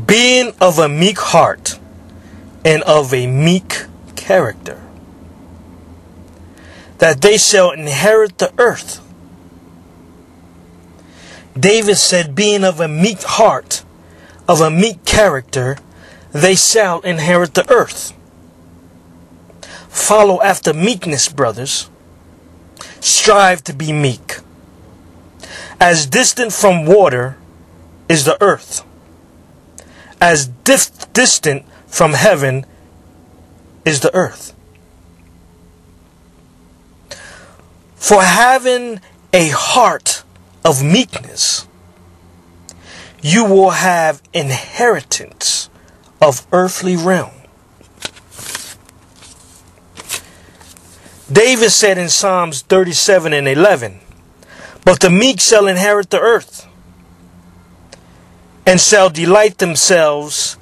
being of a meek heart and of a meek character, that they shall inherit the earth. David said, being of a meek heart, of a meek character, they shall inherit the earth. Follow after meekness, brothers. Strive to be meek. As distant from water is the earth, as distant from heaven is the earth. For having a heart of meekness, you will have inheritance of earthly realm. David said in Psalms 37:11, but the meek shall inherit the earth, and shall delight themselves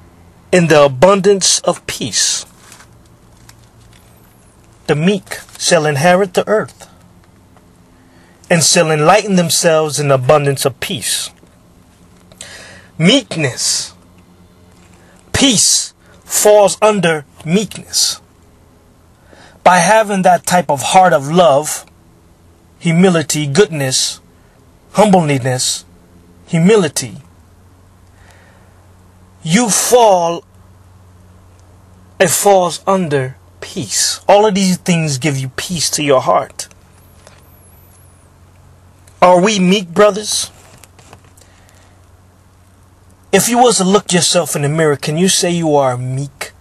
in the abundance of peace. The meek shall inherit the earth, and shall enlighten themselves in the abundance of peace. Meekness, peace, falls under meekness. By having that type of heart of love, humility, goodness, humbleness, humility, it falls under peace. All of these things give you peace to your heart. Are we meek, brothers? If you was to look yourself in the mirror, can you say you are a meek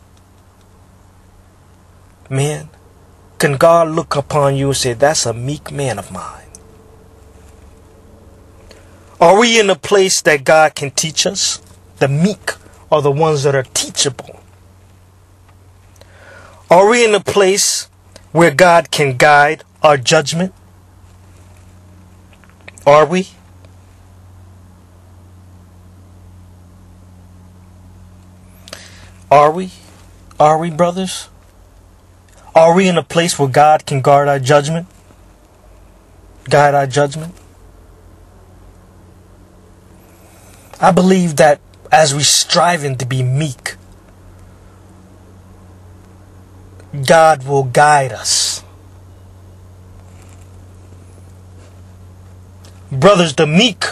man? Can God look upon you and say, that's a meek man of mine? Are we in a place that God can teach us? The meek are the ones that are teachable. Are we in a place where God can guide our judgment? Are we? Are we? Are we, brothers? Are we in a place where God can guard our judgment? Guide our judgment? I believe that as we striving to be meek, God will guide us. Brothers, the meek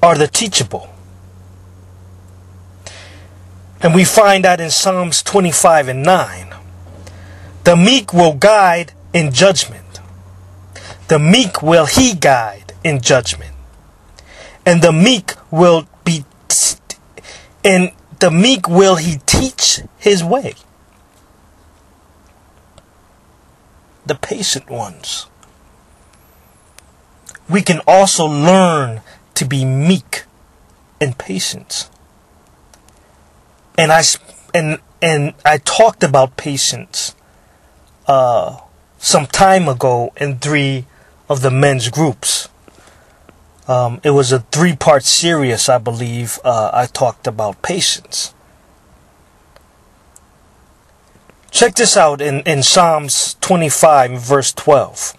are the teachable. And we find that in Psalms 25:9. The meek will guide in judgment. The meek will he guide in judgment. And the meek will he teach his way. The patient ones. We can also learn to be meek and patient. And I talked about patience some time ago in 3 of the men's groups. It was a 3-part series, I believe. I talked about patience. Check this out in Psalms 25 verse 12.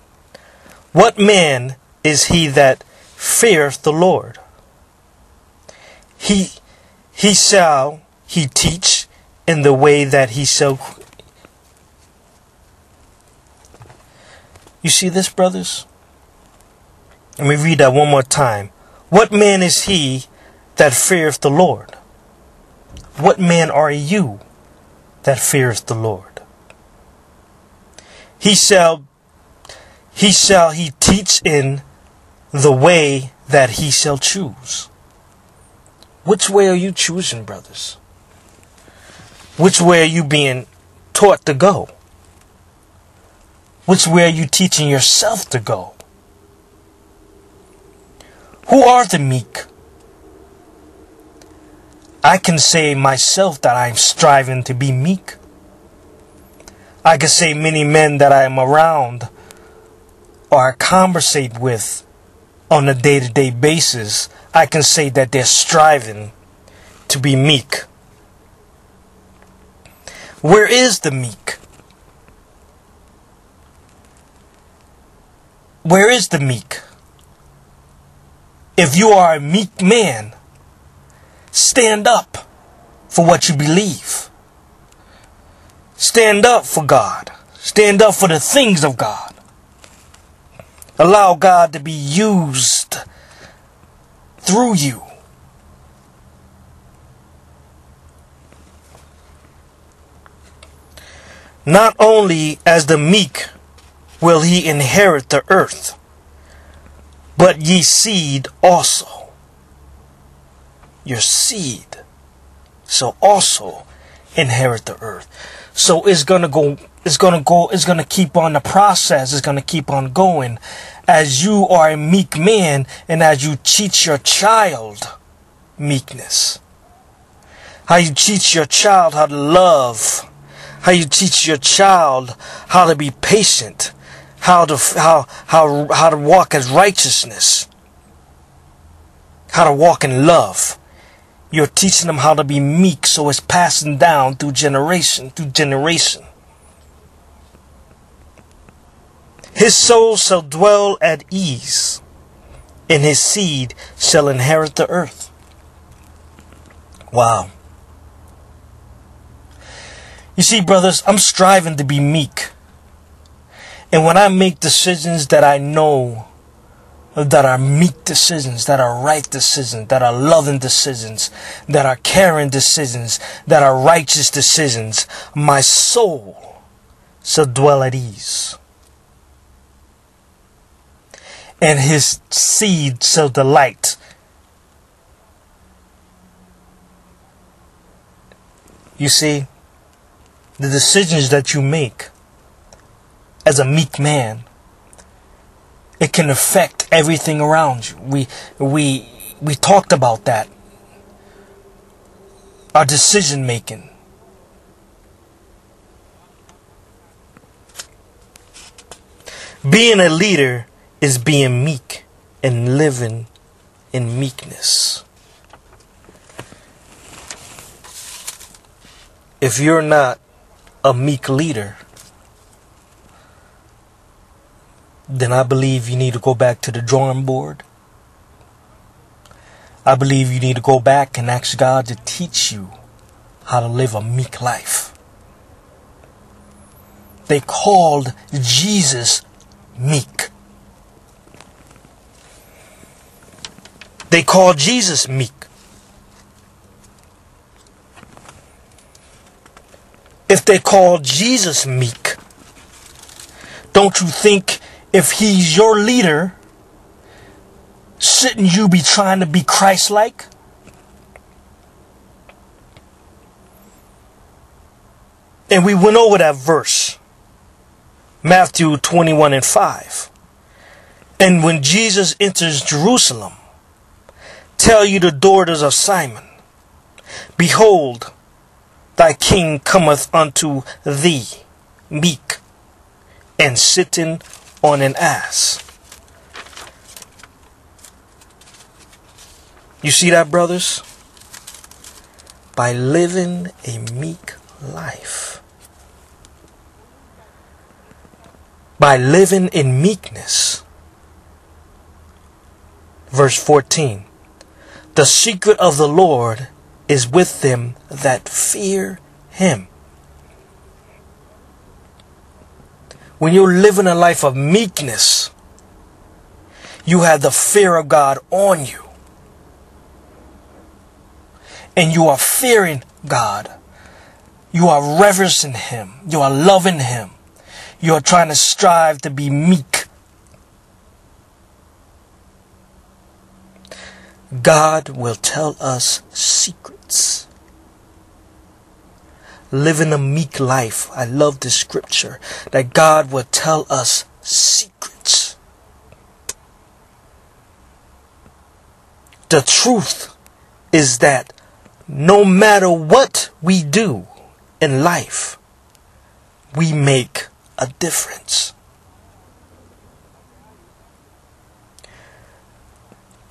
What man is he that feareth the Lord? He shall he teach in the way that he shall. You see this, brothers? Let me read that one more time. What man is he that feareth the Lord? What man are you that feareth the Lord? He shall he teach in the way that he shall choose. Which way are you choosing, brothers? Which way are you being taught to go? Which way are you teaching yourself to go? Who are the meek? I can say myself that I am striving to be meek. I can say many men that I am around or I conversate with on a day-to-day basis, I can say that they're striving to be meek. Where is the meek? Where is the meek? If you are a meek man, Stand up for what you believe. Stand up for God. Stand up for the things of God. Allow God to be used through you. Not only as the meek will he inherit the earth, but ye seed also. Your seed shall also inherit the earth. So it's gonna keep on the process, it's gonna keep on going as you are a meek man and as you teach your child meekness. How you teach your child how to love, how you teach your child how to be patient, how to walk as righteousness, how to walk in love. You're teaching them how to be meek, so it's passing down through generation to generation. His soul shall dwell at ease, and his seed shall inherit the earth. Wow. You see, brothers, I'm striving to be meek. And when I make decisions that I know that are meek decisions, that are right decisions, that are loving decisions, that are caring decisions, that are righteous decisions, my soul shall dwell at ease. And his seed shall delight. You see, the decisions that you make as a meek man, it can affect everything around you. We talked about that. Our decision making. Being a leader is being meek and living in meekness. If you're not a meek leader, then I believe you need to go back to the drawing board. I believe you need to go back and ask God to teach you how to live a meek life. They called Jesus meek. They called Jesus meek. If they called Jesus meek, don't you think if he's your leader, shouldn't you be trying to be Christ-like? And we went over that verse, Matthew 21:5. And when Jesus enters Jerusalem, tell you the daughters of Simon, behold, thy king cometh unto thee, meek, and sitting on an ass. You see that, brothers? By living a meek life, by living in meekness. Verse 14. The secret of the Lord is with them that fear him. When you're living a life of meekness, you have the fear of God on you. And you are fearing God. You are reverencing him. You are loving him. You are trying to strive to be meek. God will tell us secrets. Living a meek life. I love this scripture that God will tell us secrets. The truth is that no matter what we do in life, we make a difference.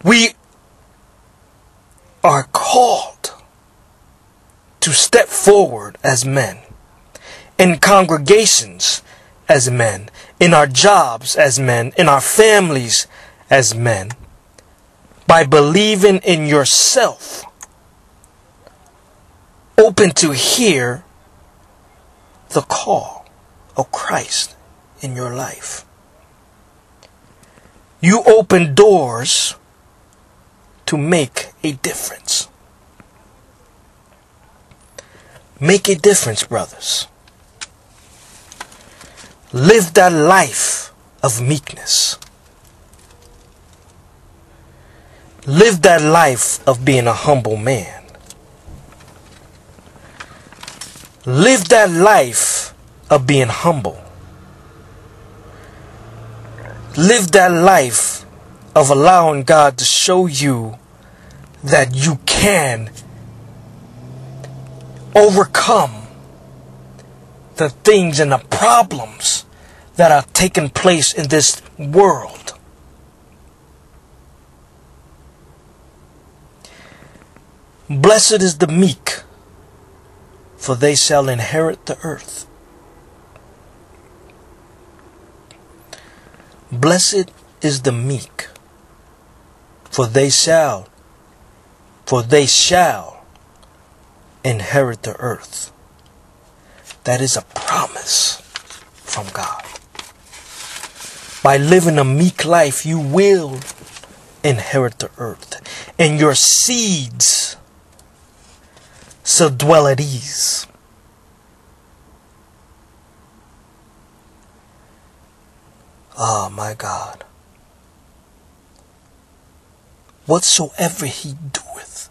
We are called to step forward as men, in congregations as men, in our jobs as men, in our families as men, by believing in yourself open to hear the call of Christ in your life. You open doors to make a difference. Make a difference, brothers. Live that life of meekness. Live that life of being a humble man. Live that life of being humble. Live that life of allowing God to show you that you can overcome the things and the problems that are taking place in this world. Blessed is the meek, for they shall inherit the earth. Blessed is the meek, for they shall inherit the earth. That is a promise from God. By living a meek life, you will inherit the earth, and your seeds shall dwell at ease. Oh my God. Whatsoever he doeth,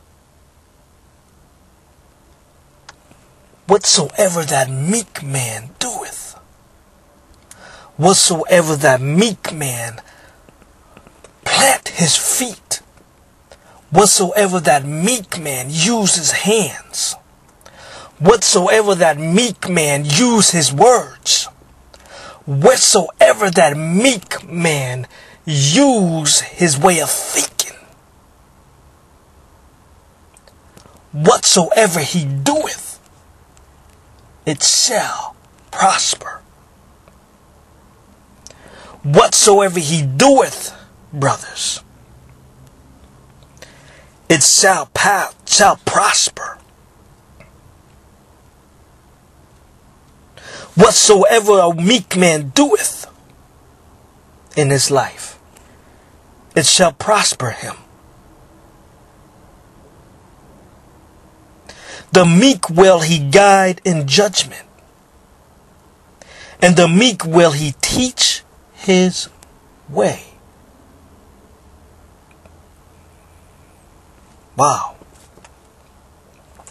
whatsoever that meek man doeth, whatsoever that meek man plant his feet, whatsoever that meek man use his hands, whatsoever that meek man use his words, whatsoever that meek man use his way of thinking, whatsoever he doeth, it shall prosper. Whatsoever he doeth, brothers, it shall prosper. Whatsoever a meek man doeth in his life, it shall prosper him. The meek will he guide in judgment, and the meek will he teach his way. Wow.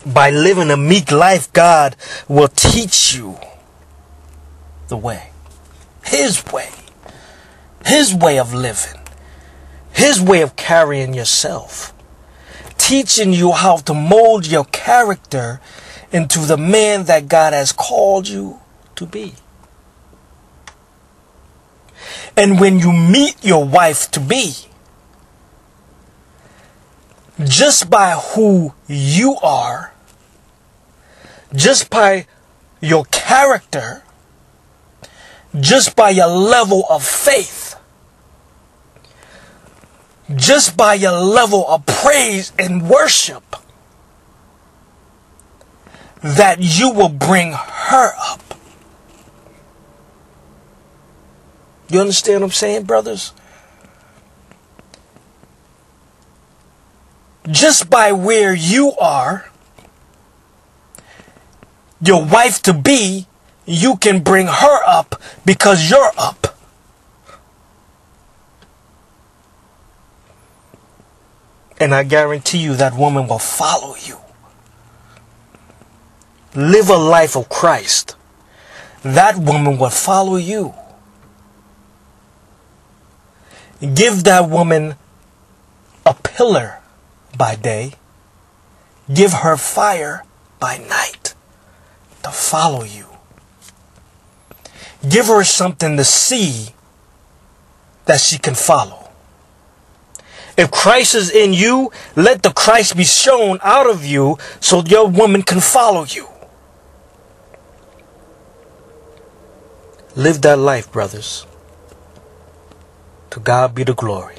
By living a meek life, God will teach you the way. His way. His way of living. His way of carrying yourself. Teaching you how to mold your character into the man that God has called you to be. And when you meet your wife to be, just by who you are, just by your character, just by your level of faith, just by your level of praise and worship, that you will bring her up. You understand what I'm saying, brothers? Just by where you are, your wife to be, you can bring her up because you're up. And I guarantee you that woman will follow you. Live a life of Christ. That woman will follow you. Give that woman a pillar by day. Give her fire by night to follow you. Give her something to see that she can follow. If Christ is in you, let the Christ be shown out of you so your woman can follow you. Live that life, brothers. To God be the glory.